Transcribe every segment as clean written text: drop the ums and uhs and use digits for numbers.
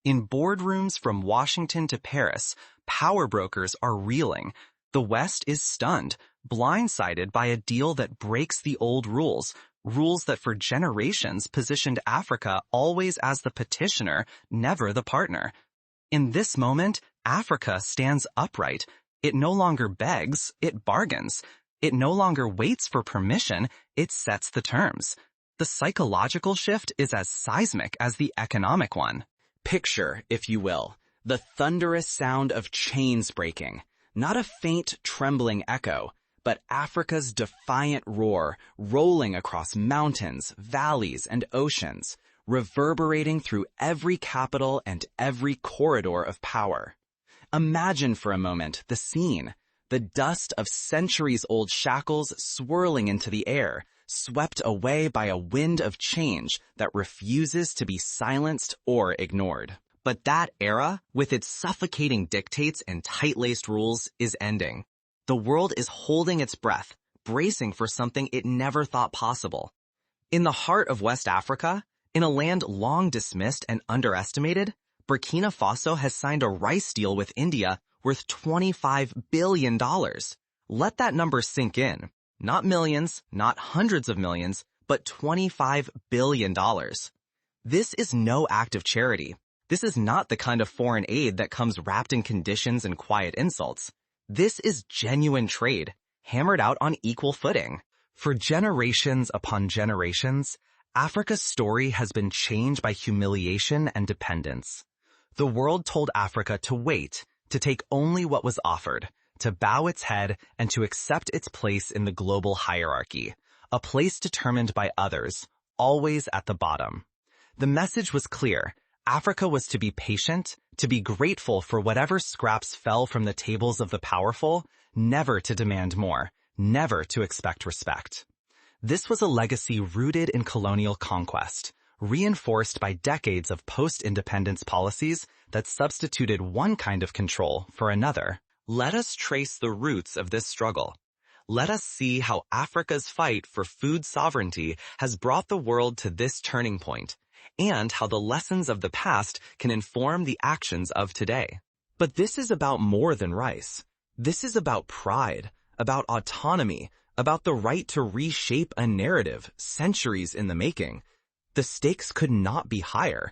In boardrooms from Washington to Paris, power brokers are reeling. The West is stunned, blindsided by a deal that breaks the old rules, rules that for generations positioned Africa always as the petitioner, never the partner. In this moment, Africa stands upright. It no longer begs, it bargains. It no longer waits for permission, it sets the terms. The psychological shift is as seismic as the economic one. Picture, if you will, the thunderous sound of chains breaking, not a faint, trembling echo, but Africa's defiant roar rolling across mountains, valleys, and oceans, reverberating through every capital and every corridor of power. Imagine for a moment the scene, the dust of centuries-old shackles swirling into the air, swept away by a wind of change that refuses to be silenced or ignored. But that era, with its suffocating dictates and tight-laced rules, is ending. The world is holding its breath, bracing for something it never thought possible. In the heart of West Africa, in a land long dismissed and underestimated, Burkina Faso has signed a rice deal with India worth $25 billion. Let that number sink in. Not millions, not hundreds of millions, but $25 billion. This is no act of charity. This is not the kind of foreign aid that comes wrapped in conditions and quiet insults. This is genuine trade, hammered out on equal footing. For generations upon generations, Africa's story has been changed by humiliation and dependence. The world told Africa to wait, to take only what was offered, to bow its head and to accept its place in the global hierarchy, a place determined by others, always at the bottom. The message was clear. Africa was to be patient, to be grateful for whatever scraps fell from the tables of the powerful, never to demand more, never to expect respect. This was a legacy rooted in colonial conquest, reinforced by decades of post-independence policies that substituted one kind of control for another. Let us trace the roots of this struggle. Let us see how Africa's fight for food sovereignty has brought the world to this turning point, and how the lessons of the past can inform the actions of today. But this is about more than rice. This is about pride, about autonomy, about the right to reshape a narrative centuries in the making. The stakes could not be higher.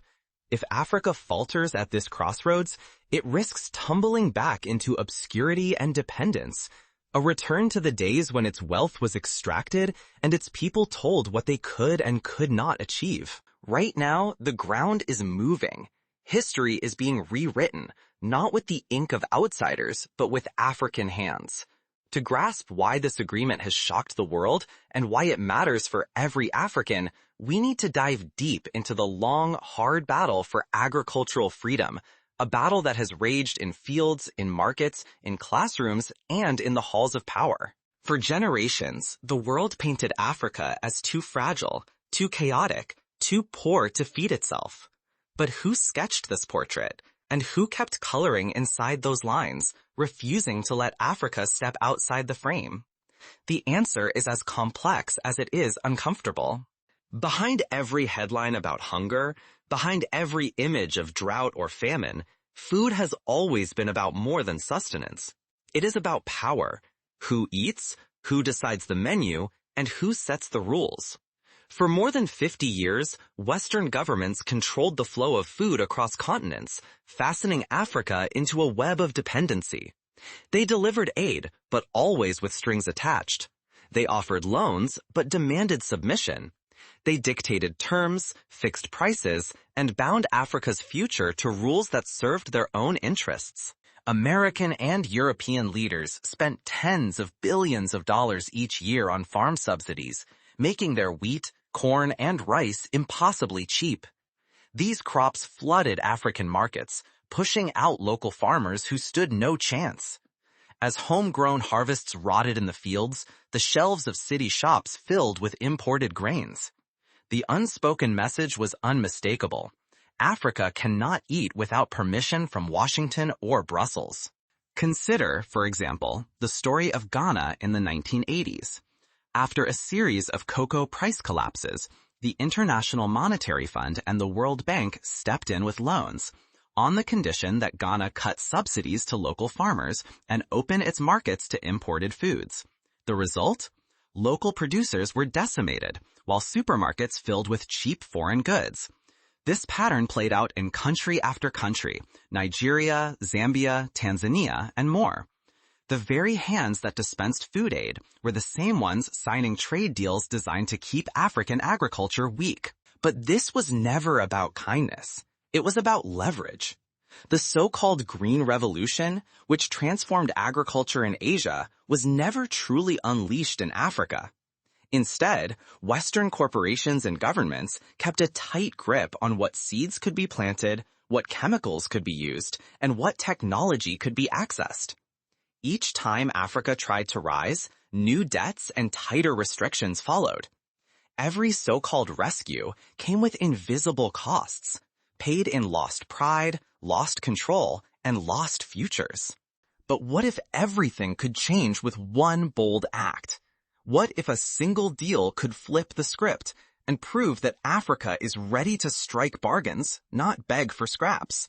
If Africa falters at this crossroads, it risks tumbling back into obscurity and dependence, a return to the days when its wealth was extracted and its people told what they could and could not achieve. Right now, the ground is moving. History is being rewritten, not with the ink of outsiders, but with African hands. To grasp why this agreement has shocked the world and why it matters for every African, we need to dive deep into the long, hard battle for agricultural freedom, a battle that has raged in fields, in markets, in classrooms, and in the halls of power. For generations, the world painted Africa as too fragile, too chaotic, too poor to feed itself. But who sketched this portrait? And who kept coloring inside those lines, refusing to let Africa step outside the frame? The answer is as complex as it is uncomfortable. Behind every headline about hunger, behind every image of drought or famine, food has always been about more than sustenance. It is about power. Who eats, who decides the menu, and who sets the rules. For more than 50 years, Western governments controlled the flow of food across continents, fastening Africa into a web of dependency. They delivered aid, but always with strings attached. They offered loans, but demanded submission. They dictated terms, fixed prices, and bound Africa's future to rules that served their own interests. American and European leaders spent tens of billions of dollars each year on farm subsidies, making their wheat, corn, and rice impossibly cheap. These crops flooded African markets, pushing out local farmers who stood no chance. As homegrown harvests rotted in the fields, the shelves of city shops filled with imported grains. The unspoken message was unmistakable. Africa cannot eat without permission from Washington or Brussels. Consider, for example, the story of Ghana in the 1980s. After a series of cocoa price collapses, the International Monetary Fund and the World Bank stepped in with loans, on the condition that Ghana cut subsidies to local farmers and open its markets to imported foods. The result? Local producers were decimated, while supermarkets filled with cheap foreign goods. This pattern played out in country after country, Nigeria, Zambia, Tanzania, and more. The very hands that dispensed food aid were the same ones signing trade deals designed to keep African agriculture weak. But this was never about kindness. It was about leverage. The so-called Green Revolution, which transformed agriculture in Asia, was never truly unleashed in Africa. Instead, Western corporations and governments kept a tight grip on what seeds could be planted, what chemicals could be used, and what technology could be accessed. Each time Africa tried to rise, new debts and tighter restrictions followed. Every so-called rescue came with invisible costs, paid in lost pride, lost control, and lost futures. But what if everything could change with one bold act? What if a single deal could flip the script and prove that Africa is ready to strike bargains, not beg for scraps?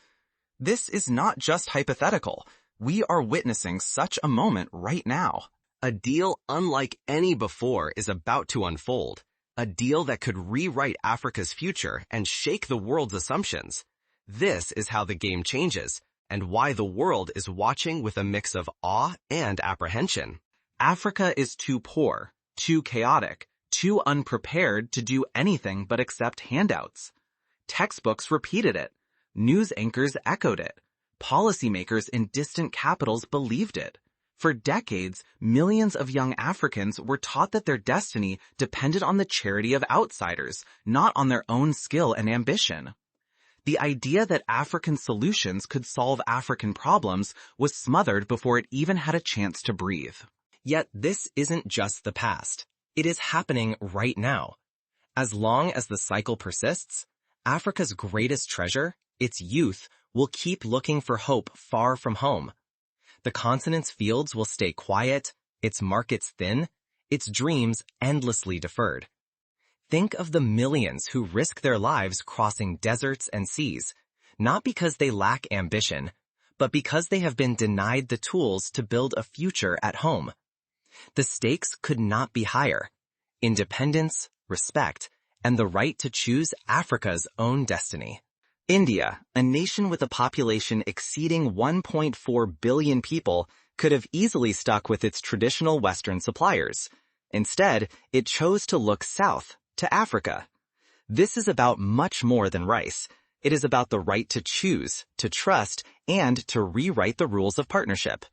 This is not just hypothetical. We are witnessing such a moment right now. A deal unlike any before is about to unfold. A deal that could rewrite Africa's future and shake the world's assumptions. This is how the game changes, and why the world is watching with a mix of awe and apprehension. Africa is too poor, too chaotic, too unprepared to do anything but accept handouts. Textbooks repeated it. News anchors echoed it. Policymakers in distant capitals believed it. For decades, millions of young Africans were taught that their destiny depended on the charity of outsiders, not on their own skill and ambition. The idea that African solutions could solve African problems was smothered before it even had a chance to breathe. Yet this isn't just the past. It is happening right now. As long as the cycle persists, Africa's greatest treasure, its youth, will keep looking for hope far from home. The continent's fields will stay quiet, its markets thin, its dreams endlessly deferred. Think of the millions who risk their lives crossing deserts and seas, not because they lack ambition, but because they have been denied the tools to build a future at home. The stakes could not be higher. Independence, respect, and the right to choose Africa's own destiny. India, a nation with a population exceeding 1.4 billion people, could have easily stuck with its traditional Western suppliers. Instead, it chose to look south, to Africa. This is about much more than rice. It is about the right to choose, to trust, and to rewrite the rules of partnership.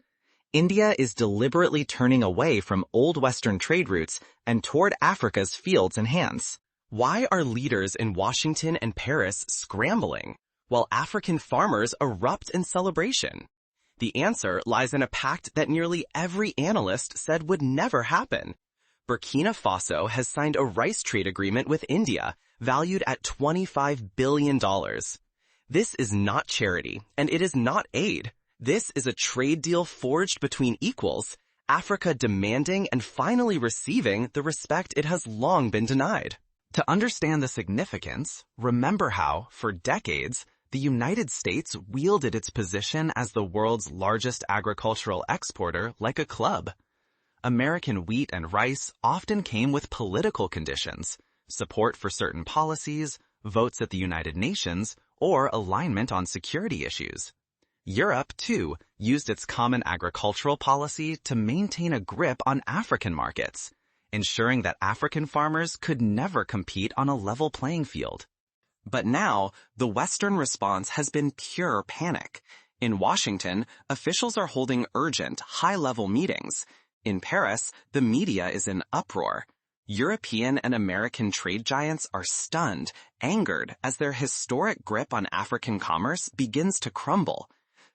India is deliberately turning away from old Western trade routes and toward Africa's fields and hands. Why are leaders in Washington and Paris scrambling, while African farmers erupt in celebration? The answer lies in a pact that nearly every analyst said would never happen. Burkina Faso has signed a rice trade agreement with India, valued at $25 billion. This is not charity, and it is not aid. This is a trade deal forged between equals, Africa demanding and finally receiving the respect it has long been denied. To understand the significance, remember how, for decades, the United States wielded its position as the world's largest agricultural exporter like a club. American wheat and rice often came with political conditions, support for certain policies, votes at the United Nations, or alignment on security issues. Europe, too, used its common agricultural policy to maintain a grip on African markets, ensuring that African farmers could never compete on a level playing field. But now, the Western response has been pure panic. In Washington, officials are holding urgent, high-level meetings. In Paris, the media is in uproar. European and American trade giants are stunned, angered, as their historic grip on African commerce begins to crumble.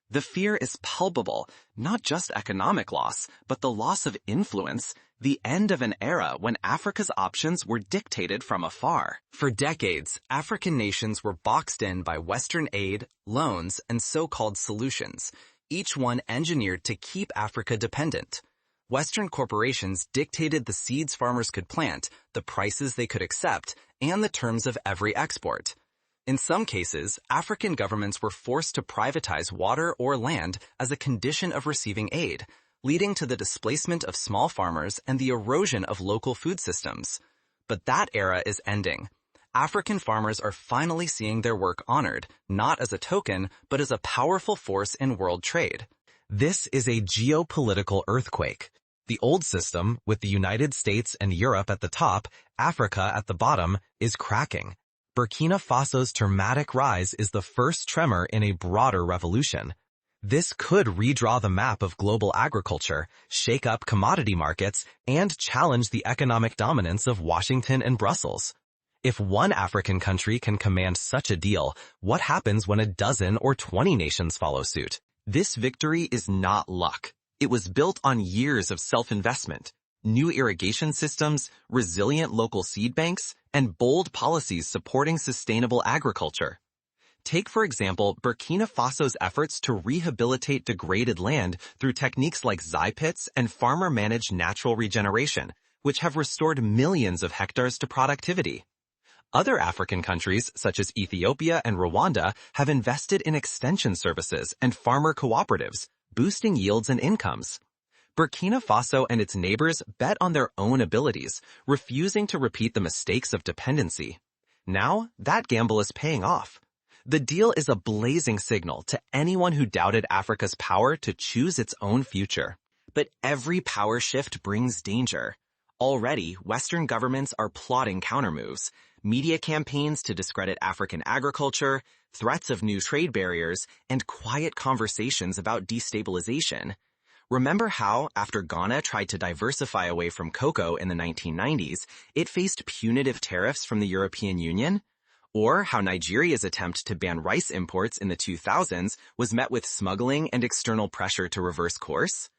The fear is palpable, not just economic loss, but the loss of influence, the end of an era when Africa's options were dictated from afar. For decades, African nations were boxed in by Western aid, loans, and so-called solutions, each one engineered to keep Africa dependent. Western corporations dictated the seeds farmers could plant, the prices they could accept, and the terms of every export. In some cases, African governments were forced to privatize water or land as a condition of receiving aid, leading to the displacement of small farmers and the erosion of local food systems. But that era is ending. African farmers are finally seeing their work honored, not as a token, but as a powerful force in world trade. This is a geopolitical earthquake. The old system, with the United States and Europe at the top, Africa at the bottom, is cracking. Burkina Faso's dramatic rise is the first tremor in a broader revolution. This could redraw the map of global agriculture, shake up commodity markets, and challenge the economic dominance of Washington and Brussels. If one African country can command such a deal, what happens when a dozen or 20 nations follow suit? This victory is not luck. It was built on years of self-investment, new irrigation systems, resilient local seed banks, and bold policies supporting sustainable agriculture. Take, for example, Burkina Faso's efforts to rehabilitate degraded land through techniques like pits and farmer-managed natural regeneration, which have restored millions of hectares to productivity. Other African countries, such as Ethiopia and Rwanda, have invested in extension services and farmer cooperatives, boosting yields and incomes. Burkina Faso and its neighbors bet on their own abilities, refusing to repeat the mistakes of dependency. Now, that gamble is paying off. The deal is a blazing signal to anyone who doubted Africa's power to choose its own future. But every power shift brings danger. Already, Western governments are plotting countermoves, media campaigns to discredit African agriculture, threats of new trade barriers, and quiet conversations about destabilization. Remember how, after Ghana tried to diversify away from cocoa in the 1990s, it faced punitive tariffs from the European Union? Or how Nigeria's attempt to ban rice imports in the 2000s was met with smuggling and external pressure to reverse course?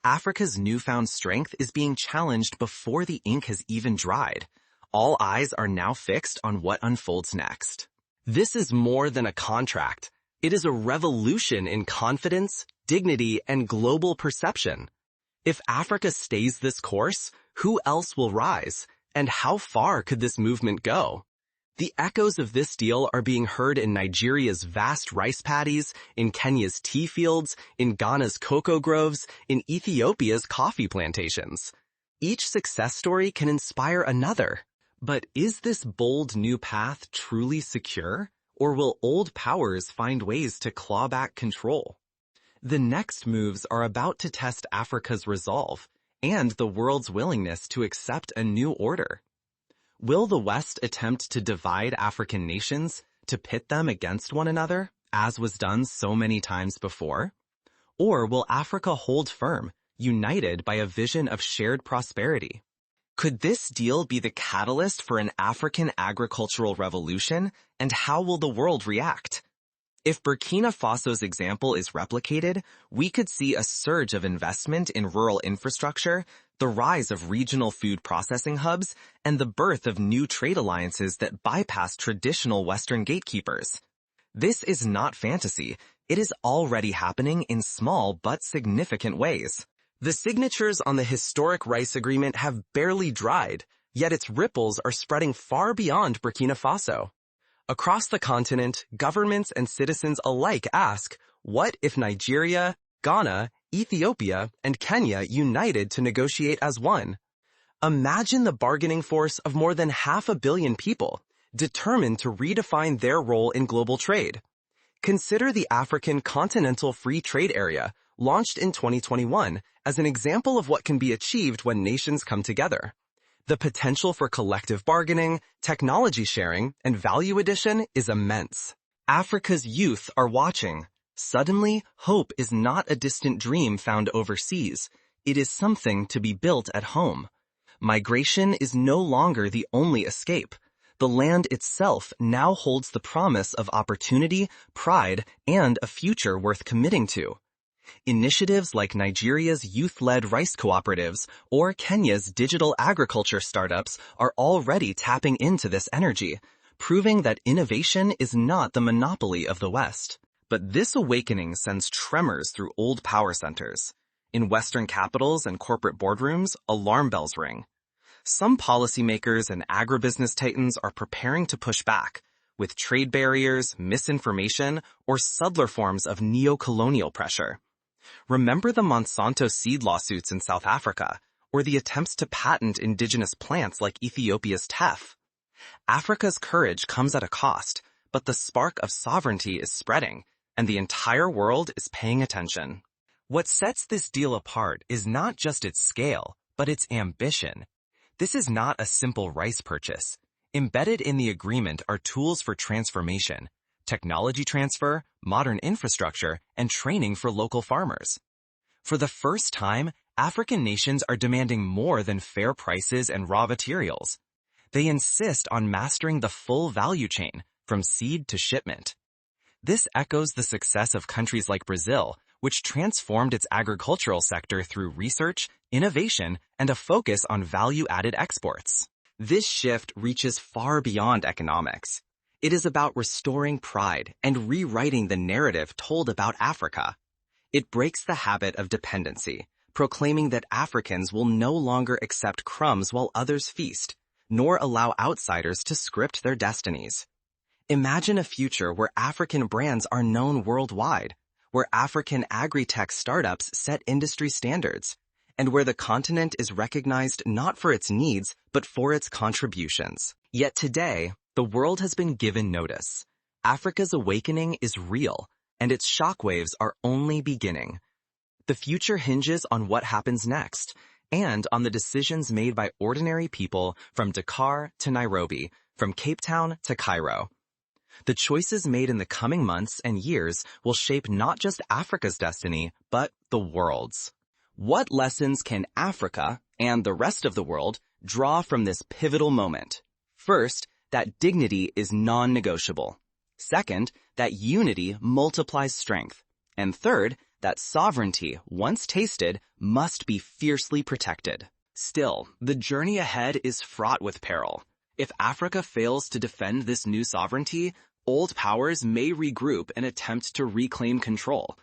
Africa's newfound strength is being challenged before the ink has even dried. All eyes are now fixed on what unfolds next. This is more than a contract. It is a revolution in confidence, dignity, and global perception. If Africa stays this course, who else will rise? And how far could this movement go? The echoes of this deal are being heard in Nigeria's vast rice paddies, in Kenya's tea fields, in Ghana's cocoa groves, in Ethiopia's coffee plantations. Each success story can inspire another. But is this bold new path truly secure? Or will old powers find ways to claw back control? The next moves are about to test Africa's resolve and the world's willingness to accept a new order. Will the West attempt to divide African nations, to pit them against one another, as was done so many times before? Or will Africa hold firm, united by a vision of shared prosperity? Could this deal be the catalyst for an African agricultural revolution, and how will the world react? If Burkina Faso's example is replicated, we could see a surge of investment in rural infrastructure, the rise of regional food processing hubs, and the birth of new trade alliances that bypass traditional Western gatekeepers. This is not fantasy. It is already happening in small but significant ways. The signatures on the historic rice agreement have barely dried, yet its ripples are spreading far beyond Burkina Faso. Across the continent, governments and citizens alike ask, what if Nigeria, Ghana, Ethiopia, and Kenya united to negotiate as one? Imagine the bargaining force of more than 500 million people, determined to redefine their role in global trade. Consider the African Continental Free Trade Area, launched in 2021, as an example of what can be achieved when nations come together. The potential for collective bargaining, technology sharing, and value addition is immense. Africa's youth are watching. Suddenly, hope is not a distant dream found overseas. It is something to be built at home. Migration is no longer the only escape. The land itself now holds the promise of opportunity, pride, and a future worth committing to. Initiatives like Nigeria's youth-led rice cooperatives or Kenya's digital agriculture startups are already tapping into this energy, proving that innovation is not the monopoly of the West. But this awakening sends tremors through old power centers. In Western capitals and corporate boardrooms, alarm bells ring. Some policymakers and agribusiness titans are preparing to push back, with trade barriers, misinformation, or subtler forms of neo-colonial pressure. Remember the Monsanto seed lawsuits in South Africa, or the attempts to patent indigenous plants like Ethiopia's teff. Africa's courage comes at a cost, but the spark of sovereignty is spreading, and the entire world is paying attention. What sets this deal apart is not just its scale, but its ambition. This is not a simple rice purchase. Embedded in the agreement are tools for transformation, technology transfer, modern infrastructure, and training for local farmers. For the first time, African nations are demanding more than fair prices and raw materials. They insist on mastering the full value chain, from seed to shipment. This echoes the success of countries like Brazil, which transformed its agricultural sector through research, innovation, and a focus on value-added exports. This shift reaches far beyond economics. It is about restoring pride and rewriting the narrative told about Africa. It breaks the habit of dependency, proclaiming that Africans will no longer accept crumbs while others feast, nor allow outsiders to script their destinies. Imagine a future where African brands are known worldwide, where African agri-tech startups set industry standards, and where the continent is recognized not for its needs, but for its contributions. Yet today, the world has been given notice. Africa's awakening is real, and its shockwaves are only beginning. The future hinges on what happens next, and on the decisions made by ordinary people from Dakar to Nairobi, from Cape Town to Cairo. The choices made in the coming months and years will shape not just Africa's destiny, but the world's. What lessons can Africa, and the rest of the world, draw from this pivotal moment? First, that dignity is non-negotiable. Second, that unity multiplies strength. And third, that sovereignty, once tasted, must be fiercely protected. Still, the journey ahead is fraught with peril. If Africa fails to defend this new sovereignty, old powers may regroup and attempt to reclaim control.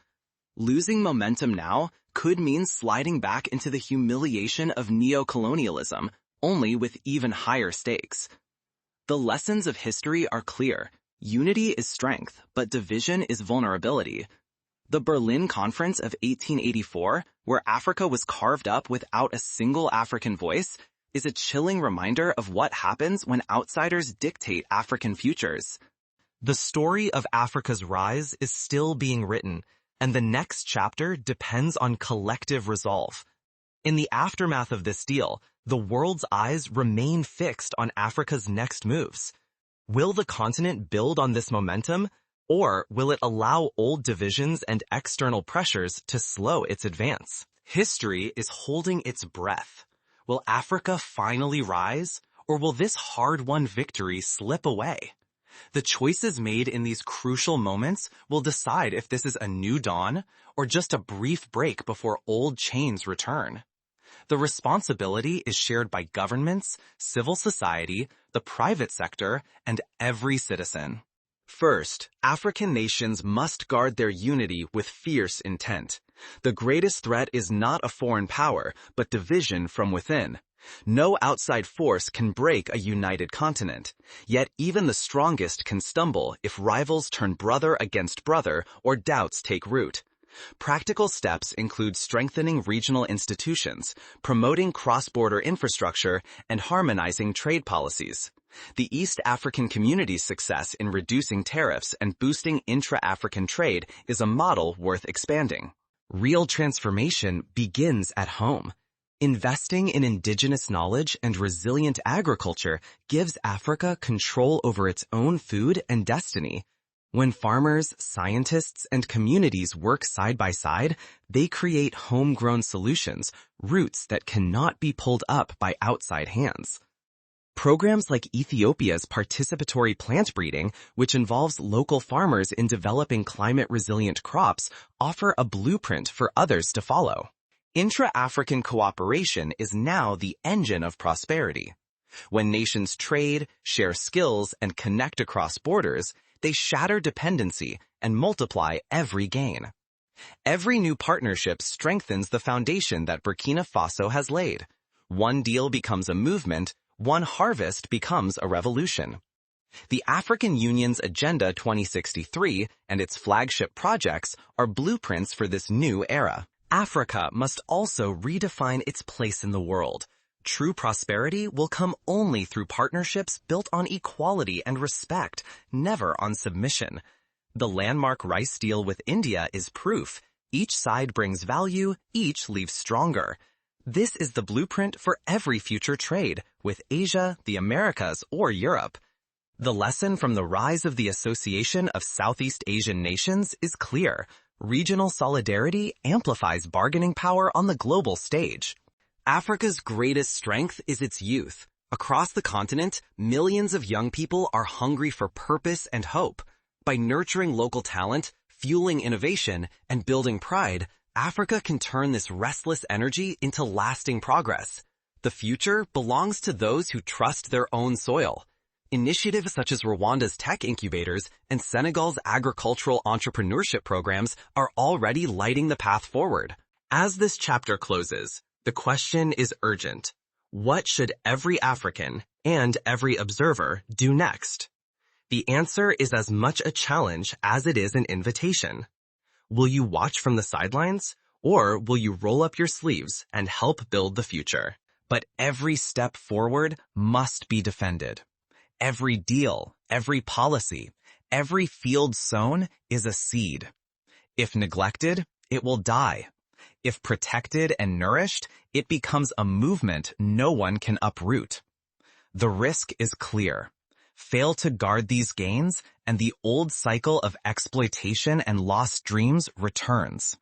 Losing momentum now could mean sliding back into the humiliation of neo-colonialism, only with even higher stakes. The lessons of history are clear. Unity is strength, but division is vulnerability. The Berlin Conference of 1884, where Africa was carved up without a single African voice, is a chilling reminder of what happens when outsiders dictate African futures. The story of Africa's rise is still being written, and the next chapter depends on collective resolve. In the aftermath of this deal, the world's eyes remain fixed on Africa's next moves. Will the continent build on this momentum, or will it allow old divisions and external pressures to slow its advance? History is holding its breath. Will Africa finally rise, or will this hard-won victory slip away? The choices made in these crucial moments will decide if this is a new dawn or just a brief break before old chains return. The responsibility is shared by governments, civil society, the private sector, and every citizen. First, African nations must guard their unity with fierce intent. The greatest threat is not a foreign power, but division from within. No outside force can break a united continent, yet even the strongest can stumble if rivals turn brother against brother or doubts take root. Practical steps include strengthening regional institutions, promoting cross-border infrastructure, and harmonizing trade policies. The East African community's success in reducing tariffs and boosting intra-African trade is a model worth expanding. Real transformation begins at home. Investing in indigenous knowledge and resilient agriculture gives Africa control over its own food and destiny. When farmers, scientists, and communities work side by side, they create homegrown solutions, roots that cannot be pulled up by outside hands. Programs like Ethiopia's participatory plant breeding, which involves local farmers in developing climate-resilient crops, offer a blueprint for others to follow. Intra-African cooperation is now the engine of prosperity. When nations trade, share skills, and connect across borders, they shatter dependency and multiply every gain. Every new partnership strengthens the foundation that Burkina Faso has laid. One deal becomes a movement, one harvest becomes a revolution. The African Union's Agenda 2063 and its flagship projects are blueprints for this new era. Africa must also redefine its place in the world. True prosperity will come only through partnerships built on equality and respect, never on submission. The landmark rice deal with India is proof. Each side brings value, each leaves stronger. This is the blueprint for every future trade, with Asia, the Americas, or Europe. The lesson from the rise of the Association of Southeast Asian Nations is clear. Regional solidarity amplifies bargaining power on the global stage. Africa's greatest strength is its youth. Across the continent, millions of young people are hungry for purpose and hope. By nurturing local talent, fueling innovation, and building pride, Africa can turn this restless energy into lasting progress. The future belongs to those who trust their own soil. Initiatives such as Rwanda's tech incubators and Senegal's agricultural entrepreneurship programs are already lighting the path forward. As this chapter closes, the question is urgent. What should every African and every observer do next? The answer is as much a challenge as it is an invitation. Will you watch from the sidelines, or will you roll up your sleeves and help build the future? But every step forward must be defended. Every deal, every policy, every field sown is a seed. If neglected, it will die. If protected and nourished, it becomes a movement no one can uproot. The risk is clear. Fail to guard these gains, and the old cycle of exploitation and lost dreams returns.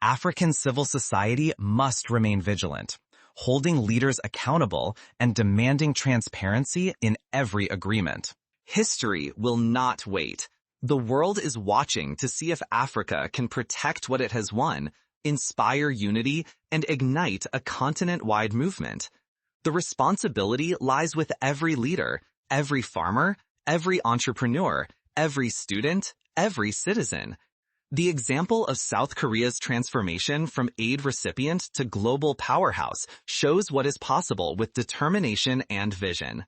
African civil society must remain vigilant, holding leaders accountable and demanding transparency in every agreement. History will not wait. The world is watching to see if Africa can protect what it has won, inspire unity, and ignite a continent-wide movement. The responsibility lies with every leader, every farmer, every entrepreneur, every student, every citizen. The example of South Korea's transformation from aid recipient to global powerhouse shows what is possible with determination and vision.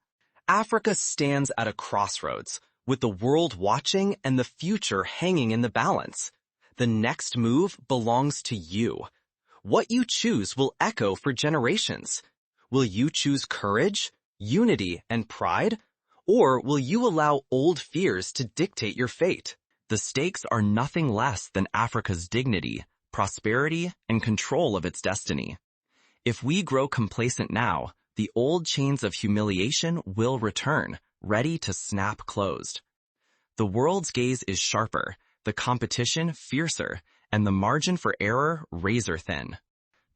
Africa stands at a crossroads, with the world watching and the future hanging in the balance. The next move belongs to you. What you choose will echo for generations. Will you choose courage, unity, and pride? Or will you allow old fears to dictate your fate? The stakes are nothing less than Africa's dignity, prosperity, and control of its destiny. If we grow complacent now, the old chains of humiliation will return, ready to snap closed. The world's gaze is sharper, the competition fiercer, and the margin for error razor thin.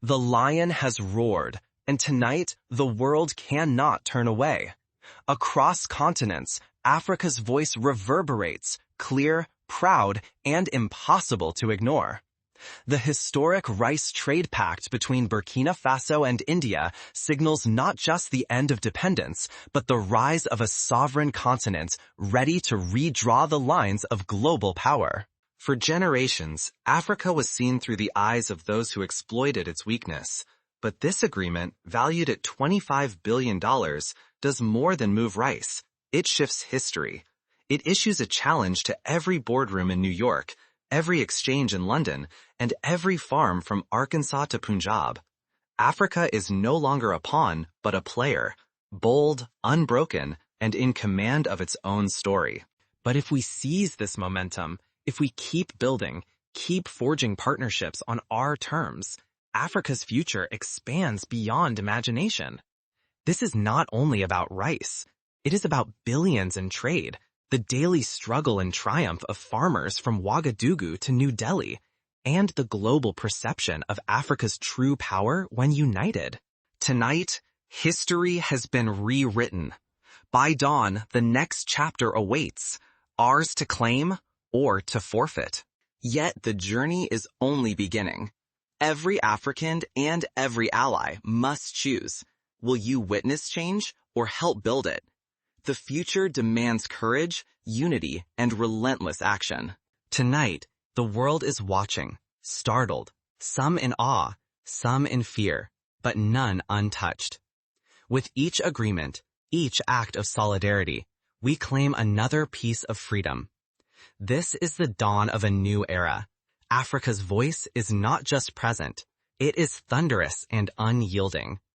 The lion has roared, and tonight the world cannot turn away. Across continents, Africa's voice reverberates, clear, proud, and impossible to ignore. The historic rice trade pact between Burkina Faso and India signals not just the end of dependence, but the rise of a sovereign continent ready to redraw the lines of global power. For generations, Africa was seen through the eyes of those who exploited its weakness. But this agreement, valued at $25 billion, does more than move rice. It shifts history. It issues a challenge to every boardroom in New York, every exchange in London, and every farm from Arkansas to Punjab. Africa is no longer a pawn, but a player, bold, unbroken, and in command of its own story. But if we seize this momentum, if we keep building, keep forging partnerships on our terms, Africa's future expands beyond imagination. This is not only about rice. It is about billions in trade, the daily struggle and triumph of farmers from Ouagadougou to New Delhi, and the global perception of Africa's true power when united. Tonight, history has been rewritten. By dawn, the next chapter awaits, ours to claim or to forfeit. Yet the journey is only beginning. Every African and every ally must choose. Will you witness change or help build it? The future demands courage, unity, and relentless action. Tonight, the world is watching, startled, some in awe, some in fear, but none untouched. With each agreement, each act of solidarity, we claim another piece of freedom. This is the dawn of a new era. Africa's voice is not just present, it is thunderous and unyielding.